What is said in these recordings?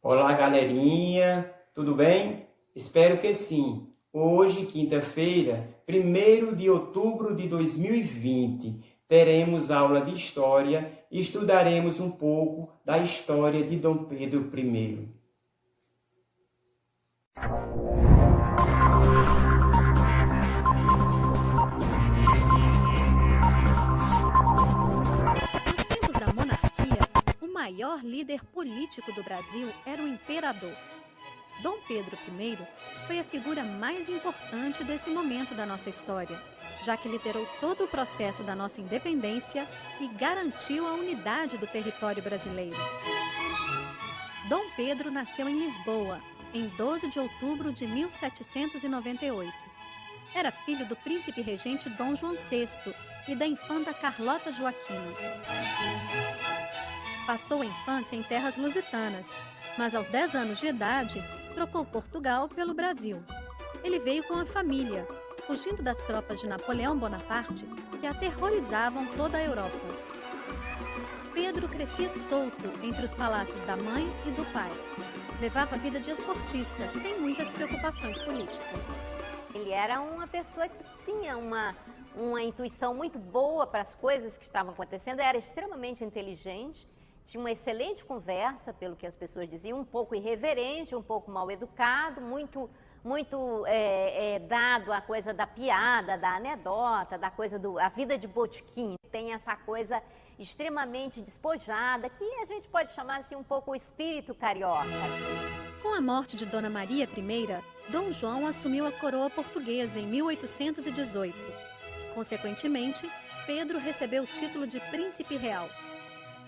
Olá, galerinha, tudo bem? Espero que sim. Hoje, quinta-feira, 1º de outubro de 2020, teremos aula de História e estudaremos um pouco da história de Dom Pedro I. Nos tempos da monarquia, o maior líder político do Brasil era o imperador. Dom Pedro I foi a figura mais importante desse momento da nossa história, já que liderou todo o processo da nossa independência e garantiu a unidade do território brasileiro. Dom Pedro nasceu em Lisboa, em 12 de outubro de 1798. Era filho do príncipe regente Dom João VI e da infanta Carlota Joaquina. Passou a infância em terras lusitanas, mas aos 10 anos de idade, trocou Portugal pelo Brasil. Ele veio com a família, fugindo das tropas de Napoleão Bonaparte, que aterrorizavam toda a Europa. Pedro crescia solto entre os palácios da mãe e do pai. Levava a vida de esportista, sem muitas preocupações políticas. Ele era uma pessoa que tinha uma intuição muito boa para as coisas que estavam acontecendo, era extremamente inteligente, tinha uma excelente conversa, pelo que as pessoas diziam, um pouco irreverente, um pouco mal educado, muito dado à coisa da piada, da anedota, da coisa a vida de botequim. Tem essa coisa extremamente despojada, que a gente pode chamar assim um pouco o espírito carioca. Com a morte de Dona Maria I, Dom João assumiu a coroa portuguesa em 1818. Consequentemente, Pedro recebeu o título de Príncipe Real.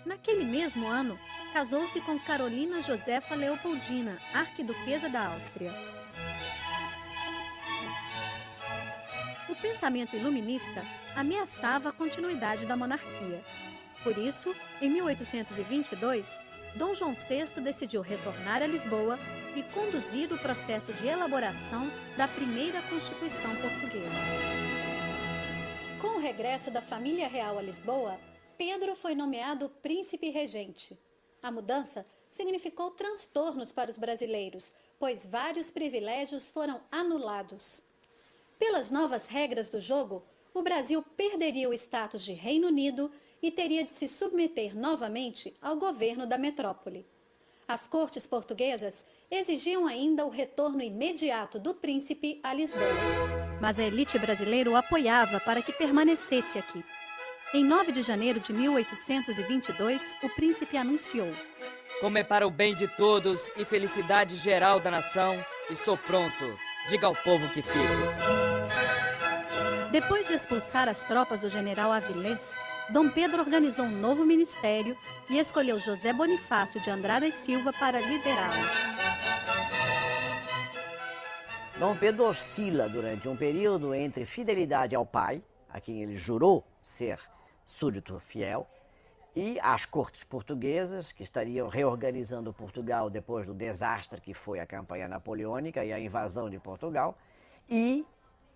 Naquele mesmo ano, casou-se com Carolina Josefa Leopoldina, arquiduquesa da Áustria. O pensamento iluminista ameaçava a continuidade da monarquia. Por isso, em 1822, Dom João VI decidiu retornar a Lisboa e conduzir o processo de elaboração da primeira Constituição portuguesa. Com o regresso da família real a Lisboa, Pedro foi nomeado príncipe regente. A mudança significou transtornos para os brasileiros, pois vários privilégios foram anulados. Pelas novas regras do jogo, o Brasil perderia o status de Reino Unido e teria de se submeter novamente ao governo da metrópole. As cortes portuguesas exigiam ainda o retorno imediato do príncipe a Lisboa. Mas a elite brasileira o apoiava para que permanecesse aqui. Em 9 de janeiro de 1822, o príncipe anunciou: "Como é para o bem de todos e felicidade geral da nação, estou pronto. Diga ao povo que fico." Depois de expulsar as tropas do general Avilés, Dom Pedro organizou um novo ministério e escolheu José Bonifácio de Andrada e Silva para liderá-lo. Dom Pedro oscila durante um período entre fidelidade ao pai, a quem ele jurou ser súdito fiel, e às cortes portuguesas, que estariam reorganizando Portugal depois do desastre que foi a campanha napoleônica e a invasão de Portugal, e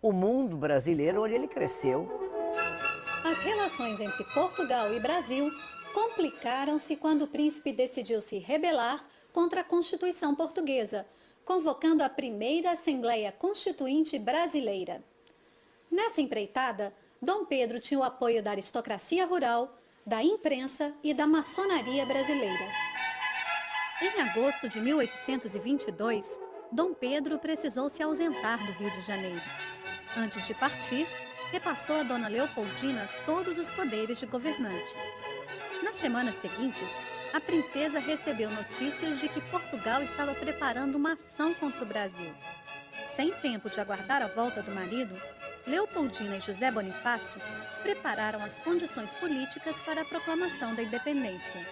o mundo brasileiro onde ele cresceu. As relações entre Portugal e Brasil complicaram-se quando o príncipe decidiu se rebelar contra a Constituição portuguesa, convocando a primeira Assembleia Constituinte Brasileira. Nessa empreitada, Dom Pedro tinha o apoio da aristocracia rural, da imprensa e da maçonaria brasileira. Em agosto de 1822, Dom Pedro precisou se ausentar do Rio de Janeiro. Antes de partir, repassou a Dona Leopoldina todos os poderes de governante. Nas semanas seguintes, a princesa recebeu notícias de que Portugal estava preparando uma ação contra o Brasil. Sem tempo de aguardar a volta do marido, Leopoldina e José Bonifácio prepararam as condições políticas para a proclamação da independência.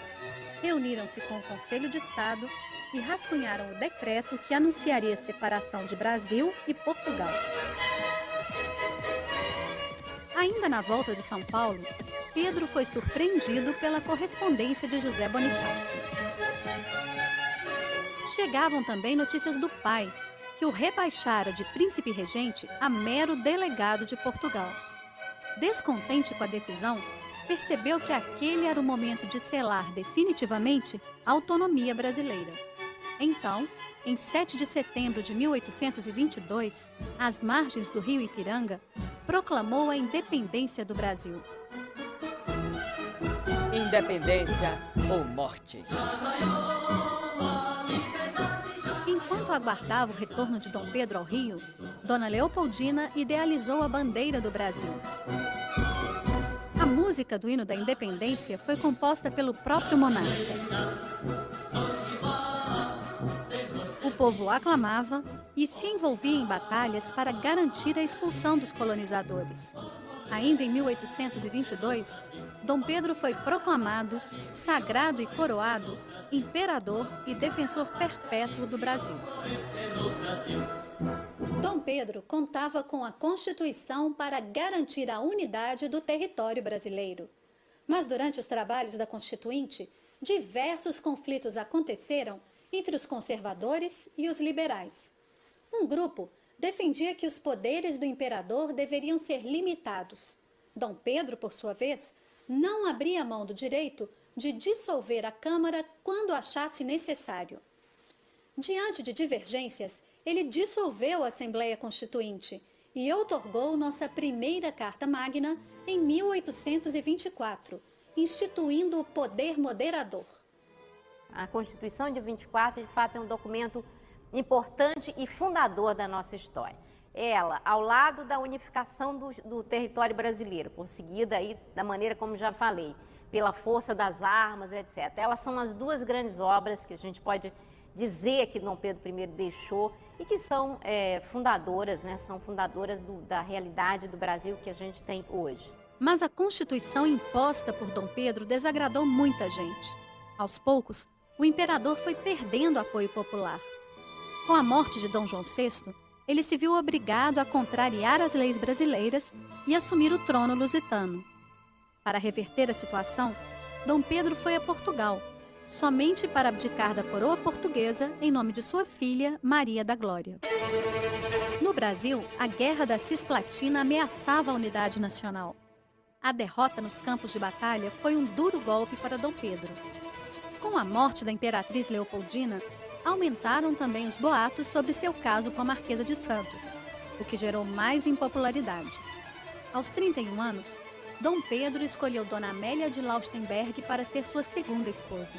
Reuniram-se com o Conselho de Estado e rascunharam o decreto que anunciaria a separação de Brasil e Portugal. Ainda na volta de São Paulo, Pedro foi surpreendido pela correspondência de José Bonifácio. Chegavam também notícias do pai, que o rebaixara de príncipe regente a mero delegado de Portugal. Descontente com a decisão, percebeu que aquele era o momento de selar definitivamente a autonomia brasileira. Então, em 7 de setembro de 1822, às margens do rio Ipiranga, proclamou a independência do Brasil. Independência ou morte. Enquanto aguardava o retorno de Dom Pedro ao Rio, Dona Leopoldina idealizou a bandeira do Brasil. A música do hino da independência foi composta pelo próprio monarca. O povo aclamava e se envolvia em batalhas para garantir a expulsão dos colonizadores. Ainda em 1822, Dom Pedro foi proclamado, sagrado e coroado, imperador e defensor perpétuo do Brasil. Dom Pedro contava com a Constituição para garantir a unidade do território brasileiro. Mas durante os trabalhos da Constituinte, diversos conflitos aconteceram entre os conservadores e os liberais. Um grupo defendia que os poderes do imperador deveriam ser limitados. Dom Pedro, por sua vez, não abria mão do direito de dissolver a Câmara quando achasse necessário. Diante de divergências, ele dissolveu a Assembleia Constituinte e outorgou nossa primeira Carta Magna em 1824, instituindo o poder moderador. A Constituição de 24, de fato, é um documento importante e fundador da nossa história. Ela, ao lado da unificação do território brasileiro, conseguida aí da maneira como já falei, pela força das armas, etc. Elas são as duas grandes obras que a gente pode dizer que Dom Pedro I deixou e que são fundadoras, né? São fundadoras da realidade do Brasil que a gente tem hoje. Mas a Constituição imposta por Dom Pedro desagradou muita gente. Aos poucos, o imperador foi perdendo apoio popular. Com a morte de Dom João VI, ele se viu obrigado a contrariar as leis brasileiras e assumir o trono lusitano. Para reverter a situação, Dom Pedro foi a Portugal, somente para abdicar da coroa portuguesa em nome de sua filha, Maria da Glória. No Brasil, a Guerra da Cisplatina ameaçava a unidade nacional. A derrota nos campos de batalha foi um duro golpe para Dom Pedro. Com a morte da imperatriz Leopoldina, aumentaram também os boatos sobre seu caso com a Marquesa de Santos, o que gerou mais impopularidade. Aos 31 anos, Dom Pedro escolheu Dona Amélia de Laustenberg para ser sua segunda esposa.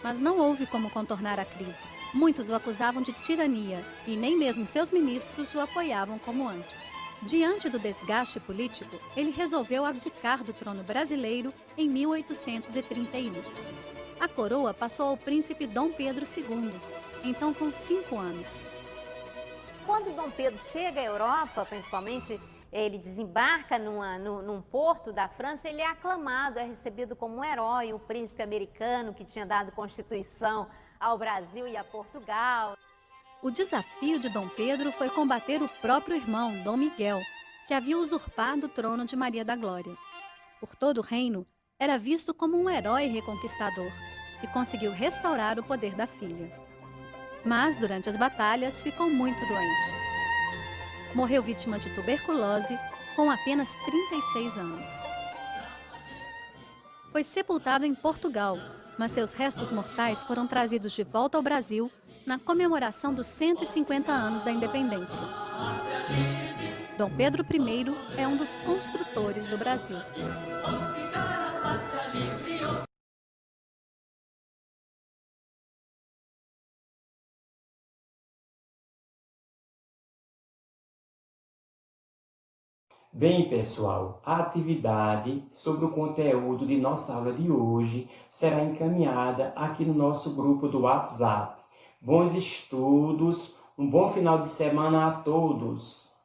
Mas não houve como contornar a crise. Muitos o acusavam de tirania e nem mesmo seus ministros o apoiavam como antes. Diante do desgaste político, ele resolveu abdicar do trono brasileiro em 1831. A coroa passou ao príncipe Dom Pedro II, então com 5 anos. Quando Dom Pedro chega à Europa, principalmente, ele desembarca num porto da França, ele é aclamado, é recebido como um herói, o príncipe americano que tinha dado Constituição ao Brasil e a Portugal. O desafio de Dom Pedro foi combater o próprio irmão, Dom Miguel, que havia usurpado o trono de Maria da Glória. Por todo o reino, era visto como um herói reconquistador e conseguiu restaurar o poder da filha. Mas, durante as batalhas, ficou muito doente. Morreu vítima de tuberculose com apenas 36 anos. Foi sepultado em Portugal, mas seus restos mortais foram trazidos de volta ao Brasil na comemoração dos 150 anos da independência. Dom Pedro I é um dos construtores do Brasil. Bem, pessoal, a atividade sobre o conteúdo de nossa aula de hoje será encaminhada aqui no nosso grupo do WhatsApp. Bons estudos, um bom final de semana a todos!